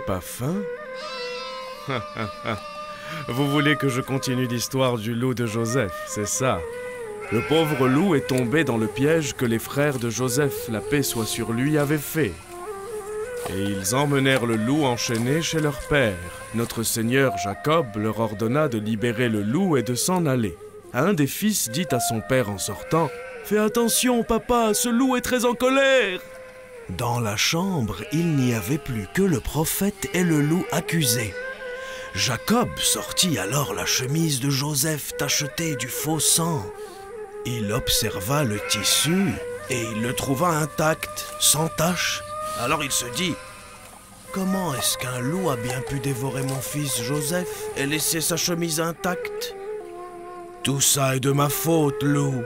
pas faim? Vous voulez que je continue l'histoire du loup de Joseph, c'est ça? Le pauvre loup est tombé dans le piège que les frères de Joseph, la paix soit sur lui, avaient fait. Et ils emmenèrent le loup enchaîné chez leur père. Notre seigneur Jacob leur ordonna de libérer le loup et de s'en aller. Un des fils dit à son père en sortant: « Fais attention, papa, ce loup est très en colère !» Dans la chambre, il n'y avait plus que le prophète et le loup accusé. Jacob sortit alors la chemise de Joseph tachetée du faux sang. Il observa le tissu et il le trouva intact, sans tache. Alors il se dit: « Comment est-ce qu'un loup a bien pu dévorer mon fils Joseph et laisser sa chemise intacte? Tout ça est de ma faute, loup.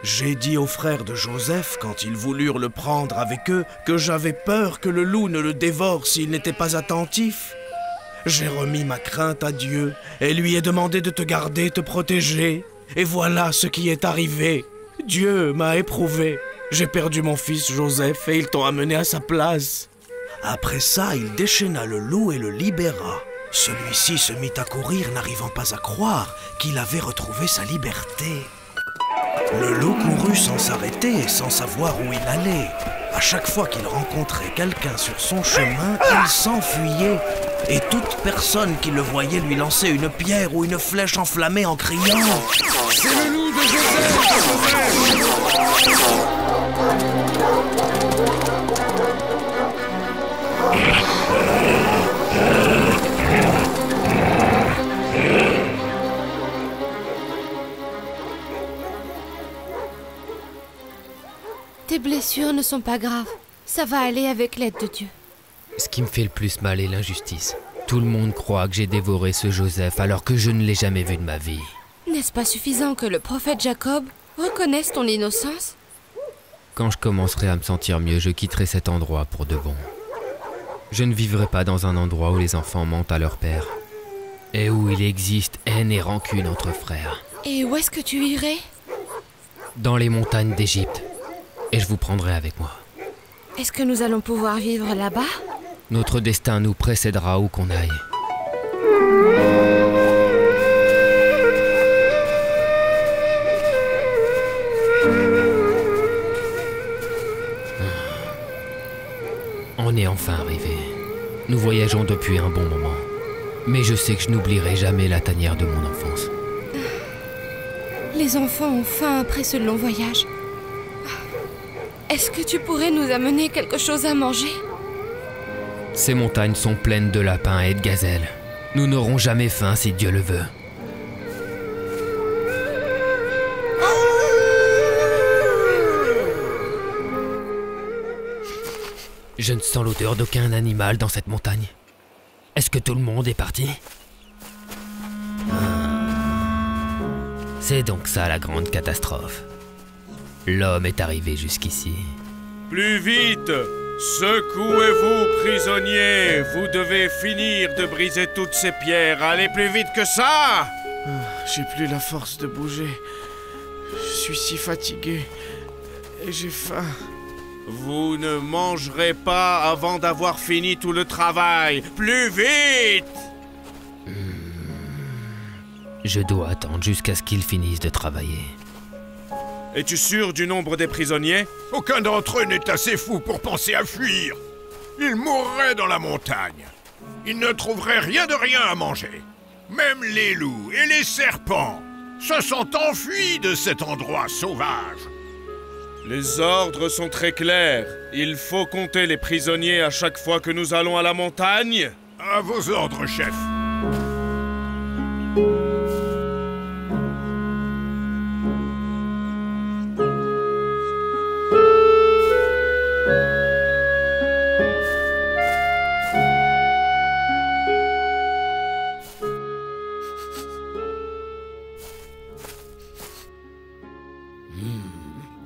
J'ai dit aux frères de Joseph, quand ils voulurent le prendre avec eux, que j'avais peur que le loup ne le dévore s'il n'était pas attentif. J'ai remis ma crainte à Dieu et lui ai demandé de te garder, te protéger. Et voilà ce qui est arrivé. Dieu m'a éprouvé. J'ai perdu mon fils Joseph et ils t'ont amené à sa place. » Après ça, il déchaîna le loup et le libéra. Celui-ci se mit à courir, n'arrivant pas à croire qu'il avait retrouvé sa liberté. Le loup courut sans s'arrêter et sans savoir où il allait. À chaque fois qu'il rencontrait quelqu'un sur son chemin, il s'enfuyait. Et toute personne qui le voyait lui lançait une pierre ou une flèche enflammée en criant: « C'est le loup de Joseph! Tes blessures ne sont pas graves. Ça va aller avec l'aide de Dieu. Ce qui me fait le plus mal est l'injustice. Tout le monde croit que j'ai dévoré ce Joseph alors que je ne l'ai jamais vu de ma vie. N'est-ce pas suffisant que le prophète Jacob reconnaisse ton innocence? Quand je commencerai à me sentir mieux, je quitterai cet endroit pour de bon. Je ne vivrai pas dans un endroit où les enfants mentent à leur père et où il existe haine et rancune entre frères. Et où est-ce que tu irais? Dans les montagnes d'Égypte. Et je vous prendrai avec moi. Est-ce que nous allons pouvoir vivre là-bas? Notre destin nous précédera où qu'on aille. On est enfin arrivé. Nous voyageons depuis un bon moment. Mais je sais que je n'oublierai jamais la tanière de mon enfance. Les enfants ont faim après ce long voyage. Est-ce que tu pourrais nous amener quelque chose à manger? Ces montagnes sont pleines de lapins et de gazelles. Nous n'aurons jamais faim si Dieu le veut. Je ne sens l'odeur d'aucun animal dans cette montagne. Est-ce que tout le monde est parti? C'est donc ça la grande catastrophe. L'homme est arrivé jusqu'ici. Plus vite! Secouez-vous, prisonniers! Vous devez finir de briser toutes ces pierres. Allez plus vite que ça! J'ai plus la force de bouger. Je suis si fatigué. Et j'ai faim. Vous ne mangerez pas avant d'avoir fini tout le travail. Plus vite! Je dois attendre jusqu'à ce qu'ils finissent de travailler. Es-tu sûr du nombre des prisonniers? Aucun d'entre eux n'est assez fou pour penser à fuir. Ils mourraient dans la montagne. Ils ne trouveraient rien de rien à manger. Même les loups et les serpents se sont enfuis de cet endroit sauvage. Les ordres sont très clairs. Il faut compter les prisonniers à chaque fois que nous allons à la montagne. À vos ordres, chef.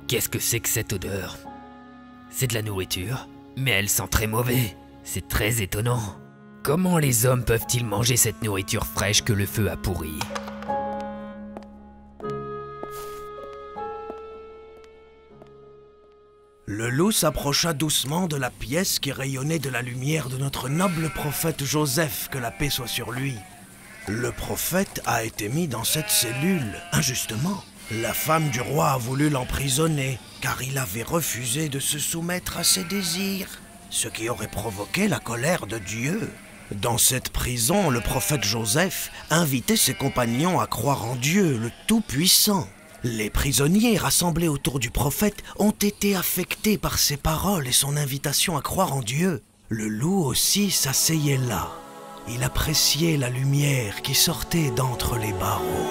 Qu'est-ce que c'est que cette odeur? C'est de la nourriture, mais elle sent très mauvais. C'est très étonnant. Comment les hommes peuvent-ils manger cette nourriture fraîche que le feu a pourrie? Le loup s'approcha doucement de la pièce qui rayonnait de la lumière de notre noble prophète Joseph, que la paix soit sur lui. Le prophète a été mis dans cette cellule, injustement. La femme du roi a voulu l'emprisonner, car il avait refusé de se soumettre à ses désirs, ce qui aurait provoqué la colère de Dieu. Dans cette prison, le prophète Joseph invitait ses compagnons à croire en Dieu, le Tout-Puissant. Les prisonniers rassemblés autour du prophète ont été affectés par ses paroles et son invitation à croire en Dieu. Le loup aussi s'asseyait là. Il appréciait la lumière qui sortait d'entre les barreaux.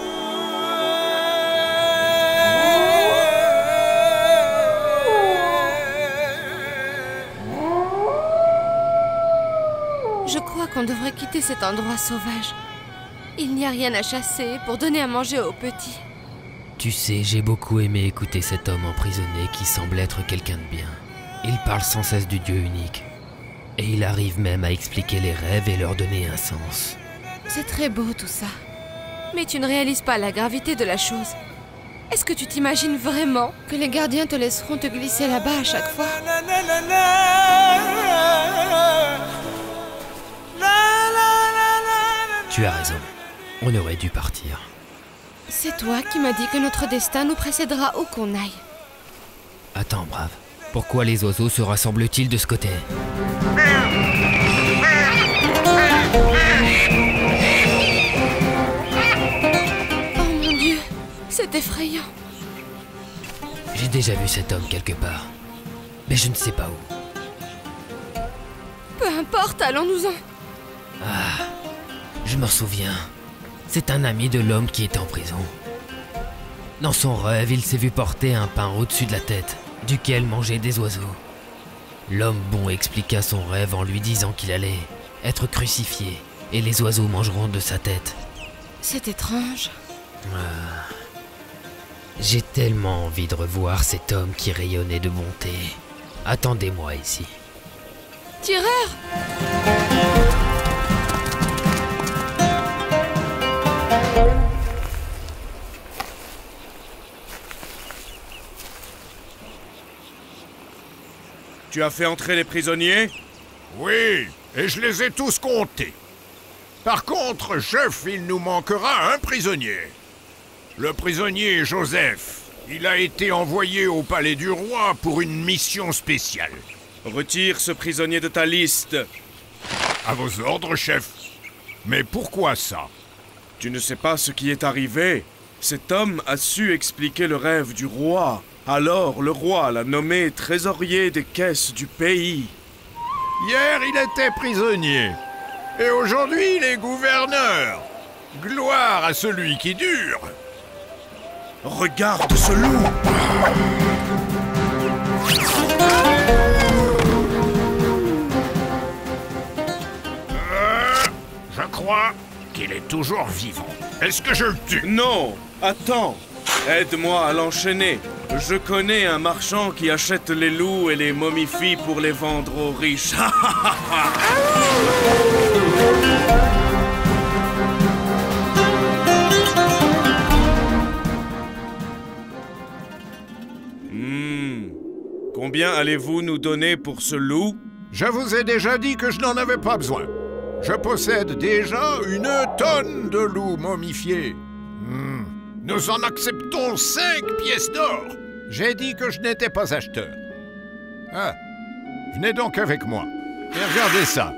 Je crois qu'on devrait quitter cet endroit sauvage. Il n'y a rien à chasser pour donner à manger aux petits. Tu sais, j'ai beaucoup aimé écouter cet homme emprisonné qui semble être quelqu'un de bien. Il parle sans cesse du Dieu unique. Et il arrive même à expliquer les rêves et leur donner un sens. C'est très beau tout ça. Mais tu ne réalises pas la gravité de la chose. Est-ce que tu t'imagines vraiment que les gardiens te laisseront te glisser là-bas à chaque fois? Tu as raison. On aurait dû partir. C'est toi qui m'as dit que notre destin nous précédera où qu'on aille. Attends, brave. Pourquoi les oiseaux se rassemblent-ils de ce côté? Oh mon Dieu, c'est effrayant. J'ai déjà vu cet homme quelque part. Mais je ne sais pas où. Peu importe, allons-nous-en. Ah, je m'en souviens. C'est un ami de l'homme qui est en prison. Dans son rêve, il s'est vu porter un pain au-dessus de la tête, duquel mangeaient des oiseaux. L'homme bon expliqua son rêve en lui disant qu'il allait être crucifié, et les oiseaux mangeront de sa tête. C'est étrange. J'ai tellement envie de revoir cet homme qui rayonnait de bonté. Attendez-moi ici. Tireur! Tu as fait entrer les prisonniers? Oui, et je les ai tous comptés. Par contre, chef, il nous manquera un prisonnier. Le prisonnier Joseph. Il a été envoyé au palais du roi pour une mission spéciale. Retire ce prisonnier de ta liste. À vos ordres, chef. Mais pourquoi ça? Tu ne sais pas ce qui est arrivé. Cet homme a su expliquer le rêve du roi. Alors le roi l'a nommé trésorier des caisses du pays. Hier, il était prisonnier. Et aujourd'hui, il est gouverneur. Gloire à celui qui dure. Regarde ce loup! Je crois qu'il est toujours vivant. Est-ce que je le tue? Non! Attends! Aide-moi à l'enchaîner. Je connais un marchand qui achète les loups et les momifie pour les vendre aux riches. Combien allez-vous nous donner pour ce loup? Je vous ai déjà dit que je n'en avais pas besoin. Je possède déjà une tonne de loups momifiés. Nous en acceptons 5 pièces d'or. J'ai dit que je n'étais pas acheteur. Ah, venez donc avec moi. Et regardez ça.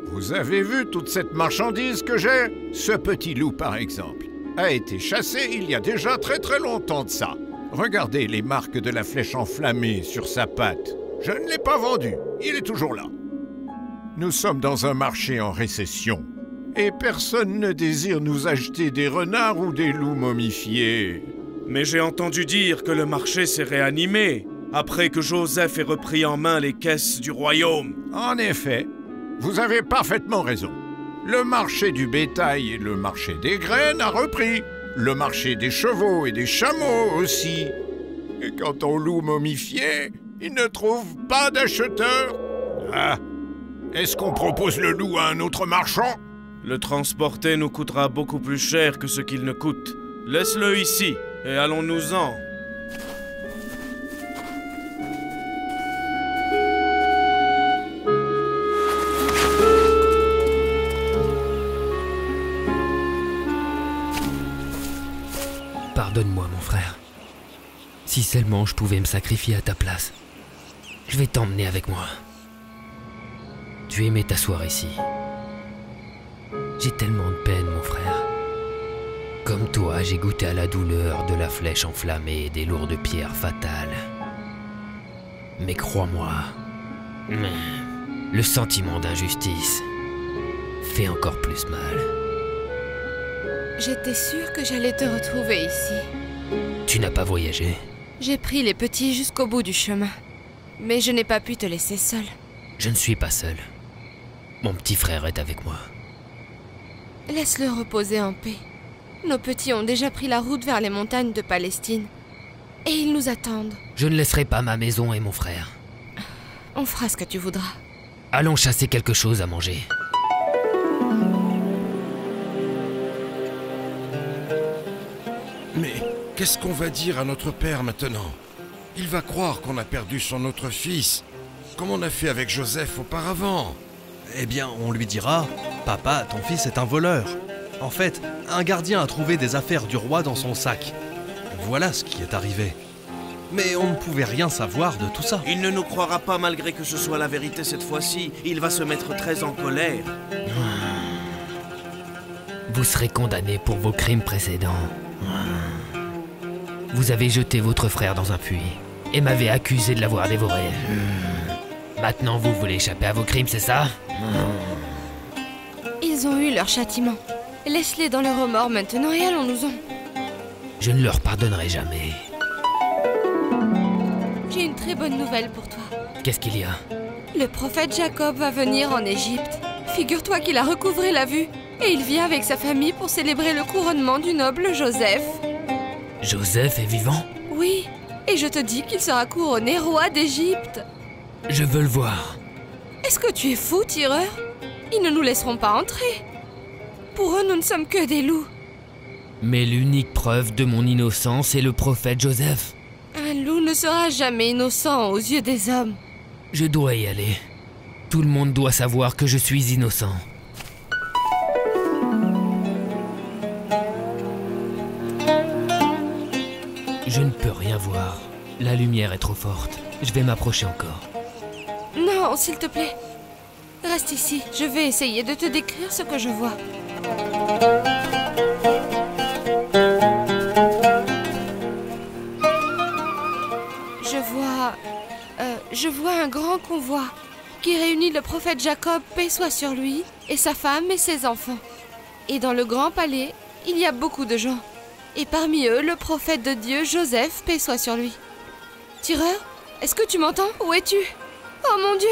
Vous avez vu toute cette marchandise que j'ai? Ce petit loup, par exemple, a été chassé il y a déjà très très longtemps de ça. Regardez les marques de la flèche enflammée sur sa patte. Je ne l'ai pas vendu, il est toujours là. Nous sommes dans un marché en récession. Et personne ne désire nous acheter des renards ou des loups momifiés. Mais j'ai entendu dire que le marché s'est réanimé, après que Joseph ait repris en main les caisses du royaume. En effet, vous avez parfaitement raison. Le marché du bétail et le marché des graines a repris. Le marché des chevaux et des chameaux aussi. Et quant aux loups momifiés, ils ne trouvent pas d'acheteurs. Ah, est-ce qu'on propose le loup à un autre marchand? Le transporter nous coûtera beaucoup plus cher que ce qu'il ne coûte. Laisse-le ici, et allons-nous-en. Pardonne-moi, mon frère. Si seulement je pouvais me sacrifier à ta place. Je vais t'emmener avec moi. Tu aimais t'asseoir ici. J'ai tellement de peine, mon frère. Comme toi, j'ai goûté à la douleur de la flèche enflammée et des lourdes pierres fatales. Mais crois-moi, le sentiment d'injustice fait encore plus mal. J'étais sûre que j'allais te retrouver ici. Tu n'as pas voyagé? J'ai pris les petits jusqu'au bout du chemin. Mais je n'ai pas pu te laisser seul. Je ne suis pas seul. Mon petit frère est avec moi. Laisse-le reposer en paix. Nos petits ont déjà pris la route vers les montagnes de Palestine. Et ils nous attendent. Je ne laisserai pas ma maison et mon frère. On fera ce que tu voudras. Allons chasser quelque chose à manger. Mais qu'est-ce qu'on va dire à notre père maintenant? Il va croire qu'on a perdu son autre fils, comme on a fait avec Joseph auparavant. Eh bien, on lui dira « Papa, ton fils est un voleur. En fait, un gardien a trouvé des affaires du roi dans son sac. Voilà ce qui est arrivé. » Mais on ne pouvait rien savoir de tout ça. Il ne nous croira pas malgré que ce soit la vérité cette fois-ci. Il va se mettre très en colère. Vous serez condamné pour vos crimes précédents. Vous avez jeté votre frère dans un puits et m'avez accusé de l'avoir dévoré. Maintenant, vous voulez échapper à vos crimes, c'est ça? Ils ont eu leur châtiment. Laisse-les dans le remords maintenant et allons-nous-en. Je ne leur pardonnerai jamais. J'ai une très bonne nouvelle pour toi. Qu'est-ce qu'il y a? Le prophète Jacob va venir en Égypte. Figure-toi qu'il a recouvré la vue. Et il vient avec sa famille pour célébrer le couronnement du noble Joseph. Joseph est vivant? Oui, et je te dis qu'il sera couronné roi d'Égypte. Je veux le voir. Est-ce que tu es fou, tireur? Ils ne nous laisseront pas entrer. Pour eux, nous ne sommes que des loups. Mais l'unique preuve de mon innocence est le prophète Joseph. Un loup ne sera jamais innocent aux yeux des hommes. Je dois y aller. Tout le monde doit savoir que je suis innocent. Je ne peux rien voir. La lumière est trop forte. Je vais m'approcher encore. Non, s'il te plaît. Reste ici. Je vais essayer de te décrire ce que je vois. Je vois un grand convoi qui réunit le prophète Jacob, paix soit sur lui, et sa femme et ses enfants. Et dans le grand palais, il y a beaucoup de gens. Et parmi eux, le prophète de Dieu, Joseph, paix soit sur lui. Tireur, est-ce que tu m'entends? Où es-tu? Oh mon Dieu!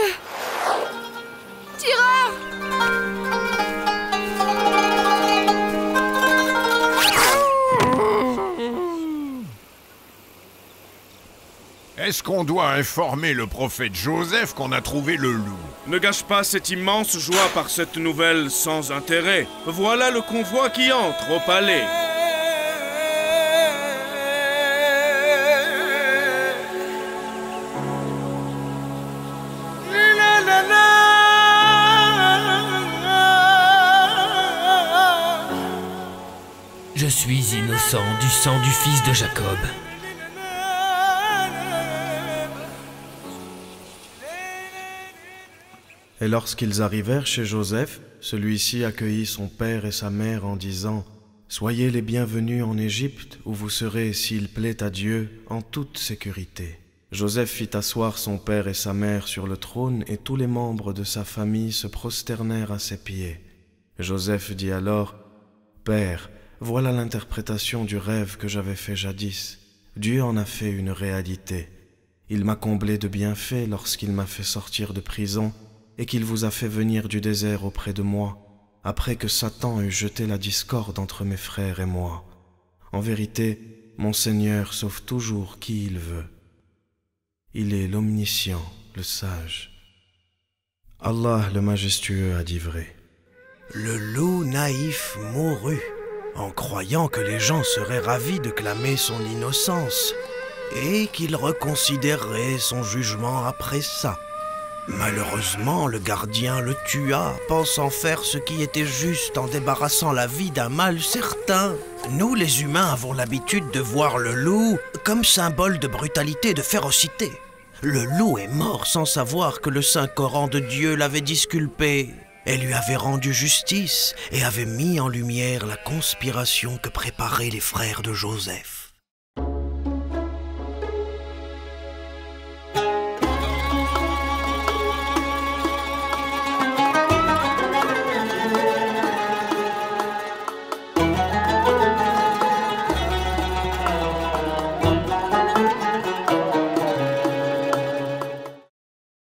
Tireur! Est-ce qu'on doit informer le prophète Joseph qu'on a trouvé le loup? Ne gâche pas cette immense joie par cette nouvelle sans intérêt. Voilà le convoi qui entre au palais. Je suis innocent du sang du fils de Jacob. Et lorsqu'ils arrivèrent chez Joseph, celui-ci accueillit son père et sa mère en disant « Soyez les bienvenus en Égypte, où vous serez, s'il plaît à Dieu, en toute sécurité. » Joseph fit asseoir son père et sa mère sur le trône, et tous les membres de sa famille se prosternèrent à ses pieds. Joseph dit alors « Père, voilà l'interprétation du rêve que j'avais fait jadis. Dieu en a fait une réalité. Il m'a comblé de bienfaits lorsqu'il m'a fait sortir de prison, et qu'il vous a fait venir du désert auprès de moi, après que Satan eut jeté la discorde entre mes frères et moi. En vérité, mon Seigneur sauve toujours qui il veut. Il est l'omniscient, le sage. Allah le majestueux a dit vrai. Le loup naïf mourut, en croyant que les gens seraient ravis de clamer son innocence, et qu'ils reconsidéreraient son jugement après ça. Malheureusement, le gardien le tua, pensant faire ce qui était juste en débarrassant la vie d'un mal certain. Nous, les humains, avons l'habitude de voir le loup comme symbole de brutalité et de férocité. Le loup est mort sans savoir que le Saint-Coran de Dieu l'avait disculpé et lui avait rendu justice et avait mis en lumière la conspiration que préparaient les frères de Joseph.